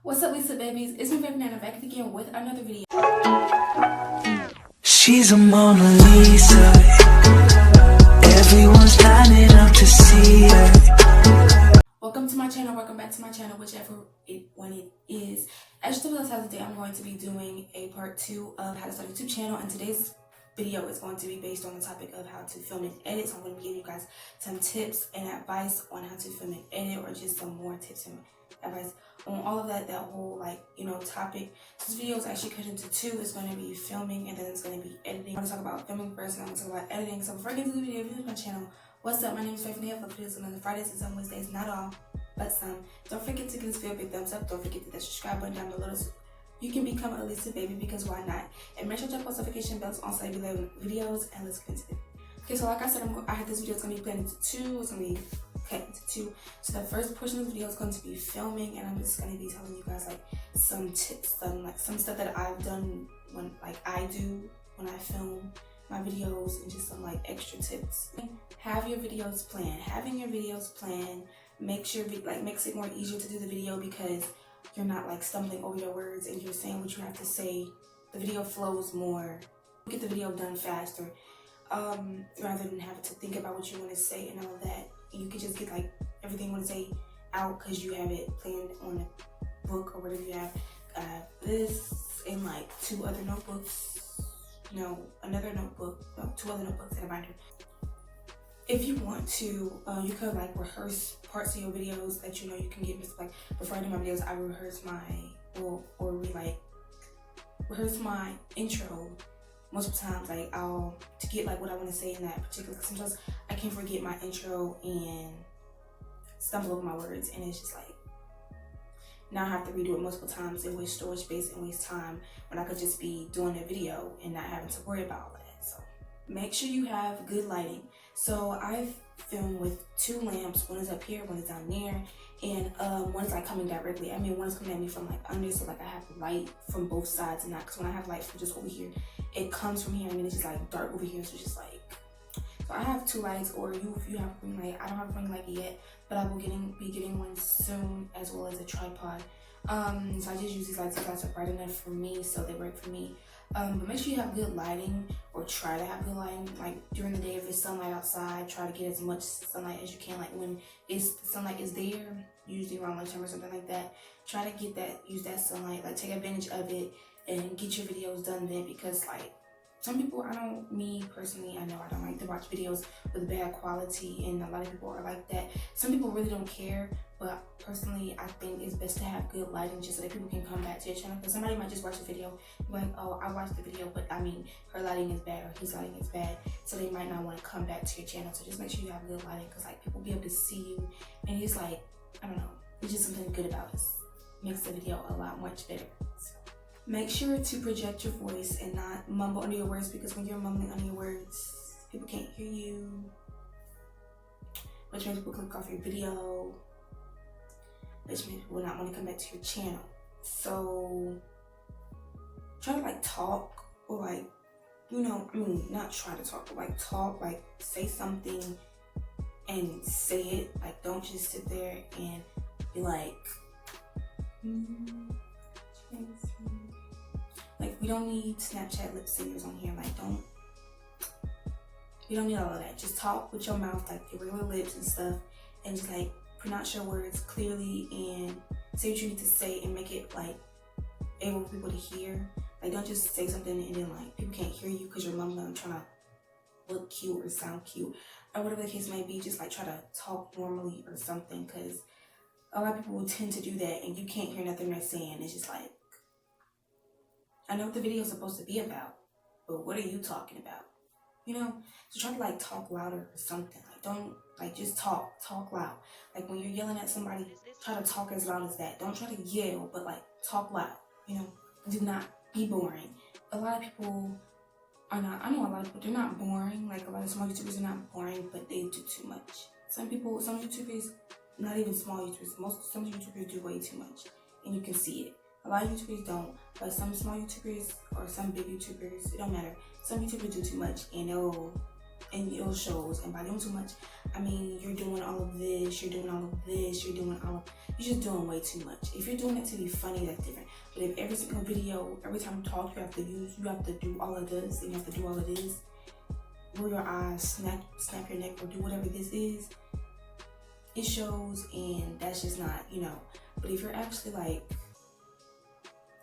What's up, Lisa babies? It's me, baby Nana, back again with another video. She's a Mona Lisa. Everyone's lining up to see her. Welcome to my channel. Welcome back to my channel, whichever one it is. As you can tell, today I'm going to be doing a part 2 of how to start a YouTube channel, and today's video is going to be based on the topic of how to film and edit. So I'm going to be giving you guys some tips and advice on how to film and edit, or just some more tips and advice on all of that whole topic. So this video is actually cut into 2. It's going to be filming and then it's going to be editing. I'm going to talk about filming first and I'm going to talk about editing. So before I get into the video, if you're new to my channel, what's up? My name is 𝚆𝚊𝚜𝚑. I upload videos on Fridays and some Wednesdays, not all, but some. Don't forget to give this video a big thumbs up. Don't forget to hit that subscribe button down below so you can become a Lisa baby, because why not? And make sure to check post notification bells on so you below videos, and let's get into it. Okay, so like I said, I had this video, it's going to be planned into 2. It's going to be cut into 2. So the first portion of the video is going to be filming, and I'm just going to be telling you guys some tips, some stuff that I've done when I do when I film my videos, and just some extra tips. Have your videos planned. Having your videos planned makes it more easier to do the video, because you're not stumbling over your words and you're saying what you have to say. The video flows more. You get the video done faster, rather than having to think about what you want to say and all of that. And you can just get everything you want to say out because you have it planned on a book or whatever you have. This and 2 other notebooks. No, another notebook. No, 2 other notebooks and a binder. If you want to, you could rehearse parts of your videos that you can get missed. Before I do my videos, I rehearse rehearse my intro. Most of the times, I'll to get what I want to say in that particular. Cause sometimes I can forget my intro and stumble over my words, and it's just now I have to redo it multiple times and waste storage space and waste time when I could just be doing a video and not having to worry about all that. So make sure you have good lighting. So I've filmed with 2 lamps. One is up here, one is down there, and one is coming directly at me. One is coming at me from under, so I have light from both sides, and not because when I have light from just over here, it comes from here and then it's just dark over here. So it's just so I have 2 lights, or if you have a ring light. I don't have a ring light yet, but I will be getting one soon, as well as a tripod. So I just use these lights. These lights are bright enough for me, so they work for me. But make sure you have good lighting, or try to have good lighting. During the day, if it's sunlight outside, try to get as much sunlight as you can. When the sunlight is there, usually around lunchtime or something like that, try to use that sunlight. Take advantage of it and get your videos done then, because some people, me personally, I know I don't like to watch videos with bad quality, and a lot of people are like that. Some people really don't care, but personally, I think it's best to have good lighting, just so that people can come back to your channel. Because somebody might just watch the video, oh, I watched the video, but her lighting is bad, or his lighting is bad, so they might not want to come back to your channel. So just make sure you have good lighting, because people will be able to see you, and it's I don't know, it's just something good about it. Makes the video a lot much better. So make sure to project your voice and not mumble under your words, because when you're mumbling under your words, people can't hear you, which makes people click off your video, which makes people not want to come back to your channel. So try to talk, or not try to talk, but talk, say something and say it. Don't just sit there and be we don't need Snapchat lip singers on here. We don't need all of that. Just talk with your mouth, your regular lips and stuff, and just pronounce your words clearly and say what you need to say, and make it able for people to hear. Don't just say something and then people can't hear you because you're mumbling, trying to look cute or sound cute, or whatever the case may be. Just try to talk normally or something, because a lot of people will tend to do that and you can't hear nothing they're saying. It's just I know what the video is supposed to be about, but what are you talking about? So try to talk louder or something. Don't just talk loud. When you're yelling at somebody, try to talk as loud as that. Don't try to yell, but talk loud. Do not be boring. A lot of people are not. I know a lot of people, they're not boring. A lot of small YouTubers are not boring, but they do too much. Some YouTubers, not even small YouTubers, some YouTubers do way too much, and you can see it. A lot of YouTubers don't, but some small YouTubers or some big YouTubers, it don't matter. Some YouTubers do too much, and and it shows. And by doing too much, I mean you're doing all of this, you're doing all of this, you're just doing way too much. If you're doing it to be funny, that's different. But if every single video, every time you talk, you have to do all of this, and you have to do all of this, roll your eyes, snap your neck, or do whatever this is, it shows, and that's just not, But if you're actually like,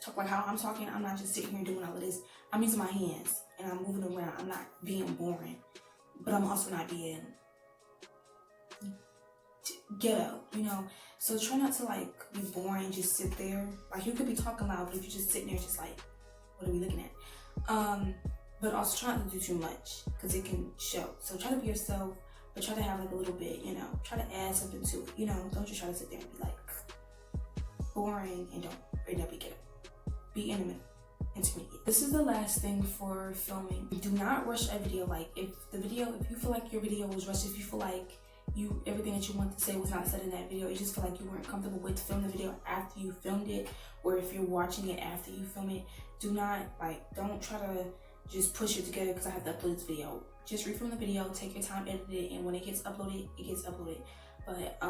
talk like how I'm talking, I'm not just sitting here doing all of this. I'm using my hands, and I'm moving around. I'm not being boring, but I'm also not being ghetto, So try not to like be boring, just sit there. Like you could be talking loud, but if you're just sitting there just like, what are we looking at? But also try not to do too much, because it can show. So try to be yourself, but try to have like a little bit, try to add something to it, Don't just try to sit there and be like boring and don't be ghetto. Be intimate. Intermediate. This is the last thing for filming. Do not rush a video. Like if you feel like your video was rushed, if you feel like everything that you wanted to say was not said in that video, you just feel like you weren't comfortable with filming the video after you filmed it, or if you're watching it after you film it, don't try to just push it together because I have to upload this video. Just refilm the video, take your time, edit it, and when it gets uploaded, it gets uploaded. But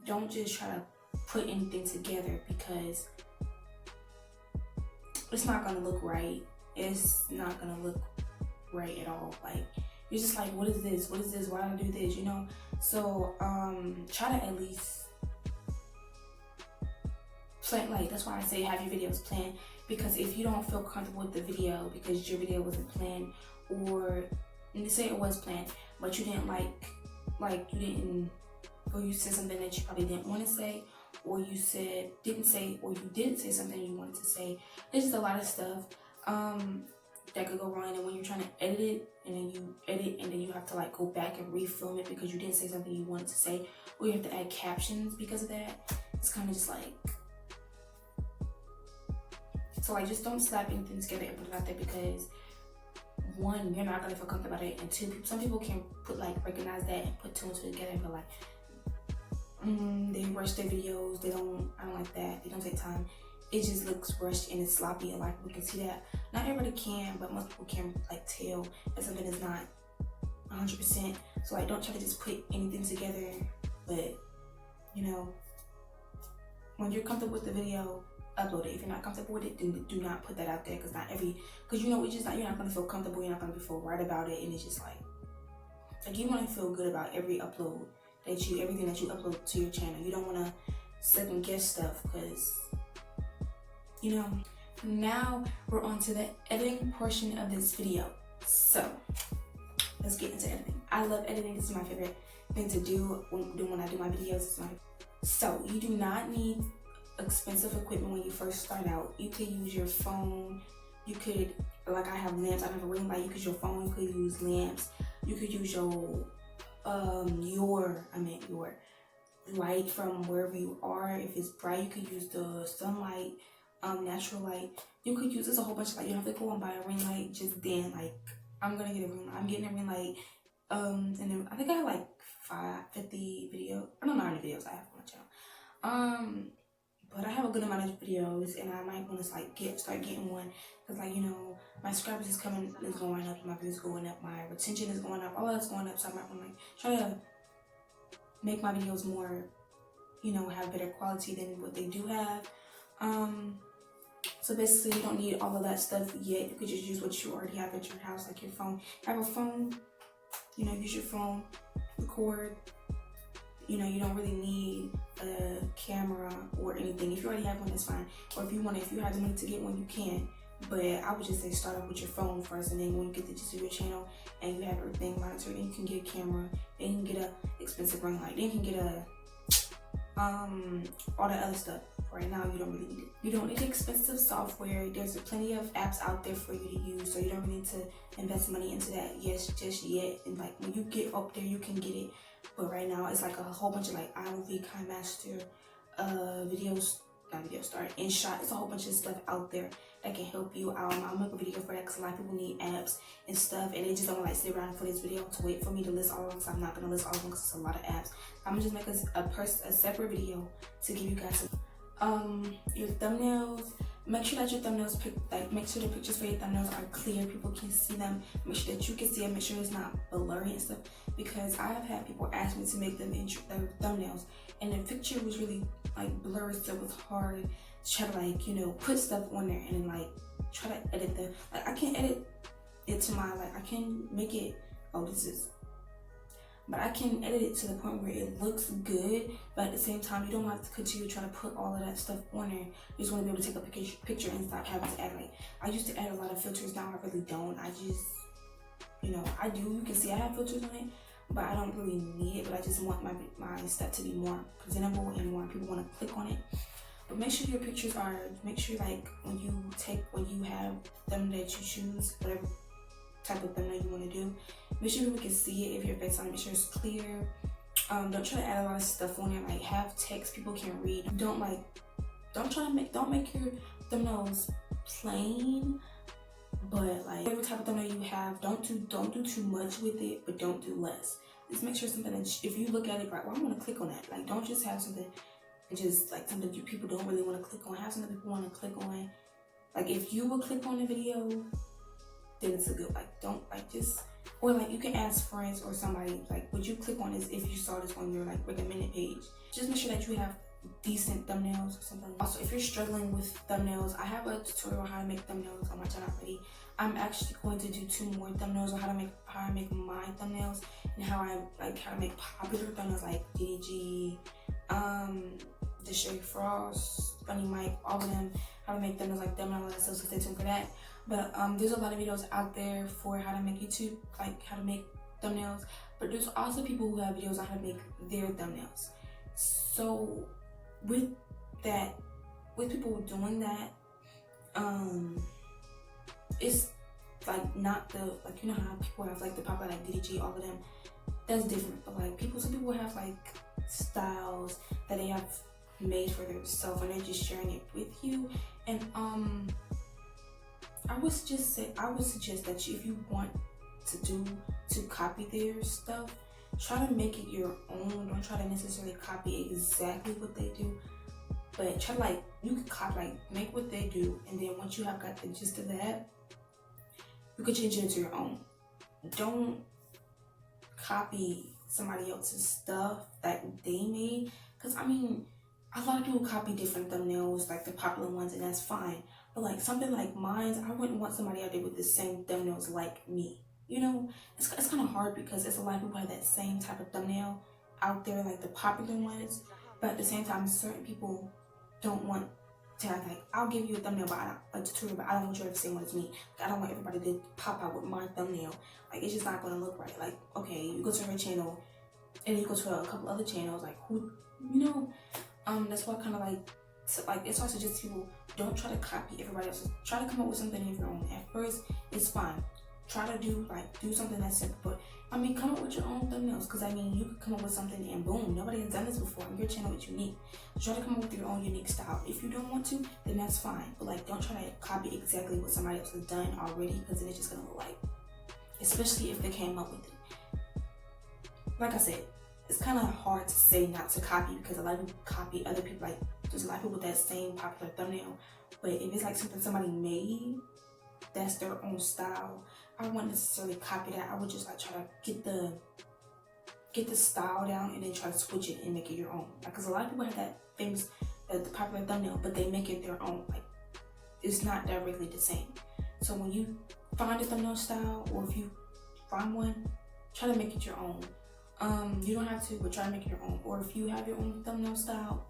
don't just try to put anything together, because it's not gonna look right. It's not gonna look right at all. Like you're just like, what is this? What is this? Why did I do this? So try to at least plan. Like that's why I say have your videos planned, because if you don't feel comfortable with the video because your video wasn't planned, or say it was planned but you didn't or you said something that you probably didn't want to say, or you didn't say something you wanted to say. There's just a lot of stuff that could go wrong, and when you're trying to edit it, and then you edit and then you have to like go back and refilm it because you didn't say something you wanted to say, or you have to add captions because of that. It's kind of just like, so like just don't slap anything together and put it out there, because one, you're not gonna feel comfortable about it, and two, some people can recognize that and put two and two together and be like, they rush their videos, I don't like that, they don't take time. It just looks rushed and it's sloppy, and like we can see that. Not everybody can, but most people can like tell that something is not 100%. So like don't try to just put anything together, but when you're comfortable with the video, upload it. If you're not comfortable with it, then do not put that out there, because it's just not, you're not gonna feel comfortable, you're not gonna feel right about it, and it's just like you want to feel good about every upload everything that you upload to your channel. You don't want to second guess stuff, because now we're on to the editing portion of this video. So let's get into editing. I love editing. This is my favorite thing to do when I do my videos. So you do not need expensive equipment when you first start out. You could use your phone. You could, like I have lamps, I have a ring light. You could use your phone, you could use lamps. You could use your light from wherever you are. If it's bright, you could use the sunlight, natural light. You could use, there's a whole bunch of light. You don't have to go and buy a ring light just then. Like I'm gonna get a ring light. I'm getting a ring light. And then I think I have like 50 videos. I don't know how many videos I have on my channel. But I have a good amount of videos, and I might want to start getting one, because my subscribers is going up, my views going up, my retention is going up, all that's going up. So I might want to try to make my videos more, have better quality than what they do have. So basically, you don't need all of that stuff yet. You could just use what you already have at your house, like your phone. Have a phone, use your phone, record. You don't really need a camera or anything. If you already have one, that's fine. Or if you have the money to get one, you can. But I would just say start off with your phone first, and then when you get the gist of your channel and you have everything monitored, then you can get a camera, then you can get a expensive ring light, then you can get all the other stuff. Right now, you don't really need it. You don't need expensive software. There's plenty of apps out there for you to use, so you don't really need to invest money into that just yet. And like when you get up there, you can get it. But right now, it's like a whole bunch of like iMovie, KineMaster, InShot. It's a whole bunch of stuff out there that can help you out. I'll make a video for that, because a lot of people need apps and stuff, and they just don't like sit around for this video to wait for me to list all of them. So I'm not gonna list all of them because it's a lot of apps. I'm gonna just make a separate video to give you guys your thumbnails. Make sure that your thumbnails make sure the pictures for your thumbnails are clear, people can see them. Make sure that you can see them, make sure it's not blurry and stuff, because I have had people ask me to make them in their thumbnails and the picture was really like blurry, so it was hard to try to like, you know, put stuff on there and then like try to edit the, like I can edit it to my, like I can make it, but I can edit it to the point where it looks good, but at the same time, you don't have to continue trying to put all of that stuff on there. You just want to be able to take a picture and stop having to add, like, I used to add a lot of filters, now I really don't. I just, you know, I do, you can see I have filters on it, but I don't really need it, but I just want my stuff to be more presentable and more people want to click on it. But make sure your pictures are, make sure like when you have them that you choose, whatever type of thumbnail you want to do, make sure people can see it. If your face on it, make sure it's clear. Don't try to add a lot of stuff on it, like have text people can read. Don't make your thumbnails plain, but like whatever type of thumbnail you have, don't do too much with it, but don't do less. Just make sure something that if you look at it, right, well, I want to click on that. Like don't just have something just like something people don't really want to click on. Have something people want to click on. Like if you will click on the video, then it's a good, like don't like just, or like you can ask friends or somebody like, would you click on this if you saw this on your like recommended page. Just make sure that you have decent thumbnails or something. Also, if you're struggling with thumbnails, I have a tutorial on how to make thumbnails on my channel already. I'm actually going to do 2 more thumbnails on how I make my thumbnails and how to make popular thumbnails like DDG, the Sherry Frost, Funny Mike, all of them, how to make thumbnails like them and all that stuff, so stay tuned for that. But there's a lot of videos out there for how to make YouTube, like how to make thumbnails, but there's also people who have videos on how to make their thumbnails. So with people doing that, it's like not the, like, you know how people have like the popular like DDG, all of them, that's different. But like some people have like styles that they have made for themselves and they're just sharing it with you. And I would suggest that if you want to copy their stuff, try to make it your own. Don't try to necessarily copy exactly what they do, but try to like, you can copy, like make what they do, and then once you have got the gist of that, you can change it into your own. Don't copy somebody else's stuff that they made, because I mean, a lot of people copy different thumbnails, like the popular ones, and that's fine. But like something like mine, I wouldn't want somebody out there with the same thumbnails like me. You know, it's kind of hard because there's a lot of people who have that same type of thumbnail out there, like the popular ones. But at the same time, certain people don't want to have, like, I'll give you a thumbnail, but a tutorial, but I don't want you to have the same one as me. Like, I don't want everybody to pop out with my thumbnail. Like, it's just not going to look right. Like, okay, you go to her channel, and then you go to a couple other channels, like, who, you know, that's why I kind of like, it's also just people, don't try to copy everybody else. Try to come up with something of your own. At first, it's fine. Try to do something that's simple, but I mean, come up with your own thumbnails, because I mean, you could come up with something and boom, nobody has done this before, and your channel is unique. So try to come up with your own unique style. If you don't want to, then that's fine, but like, don't try to copy exactly what somebody else has done already, because then it's just gonna look like, especially if they came up with it. Like I said, it's kind of hard to say not to copy, because a lot of people copy other people. Like, there's a lot of people with that same popular thumbnail, but if it's like something somebody made that's their own style, I wouldn't necessarily copy that. I would just like try to get the style down and then try to switch it and make it your own. Because a lot of people have that famous, the popular thumbnail, but they make it their own. Like, it's not directly the same. So when you find a thumbnail style, or if you find one, try to make it your own. You don't have to, but try to make it your own. Or if you have your own thumbnail style,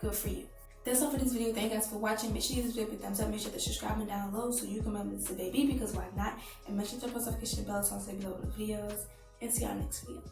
good for you. That's all for this video. Thank you guys for watching. Make sure you give this video a thumbs up. Make sure to subscribe and down below so you can remember this baby, because why not? And make sure to post notification bell so I can below the videos. And see y'all next video.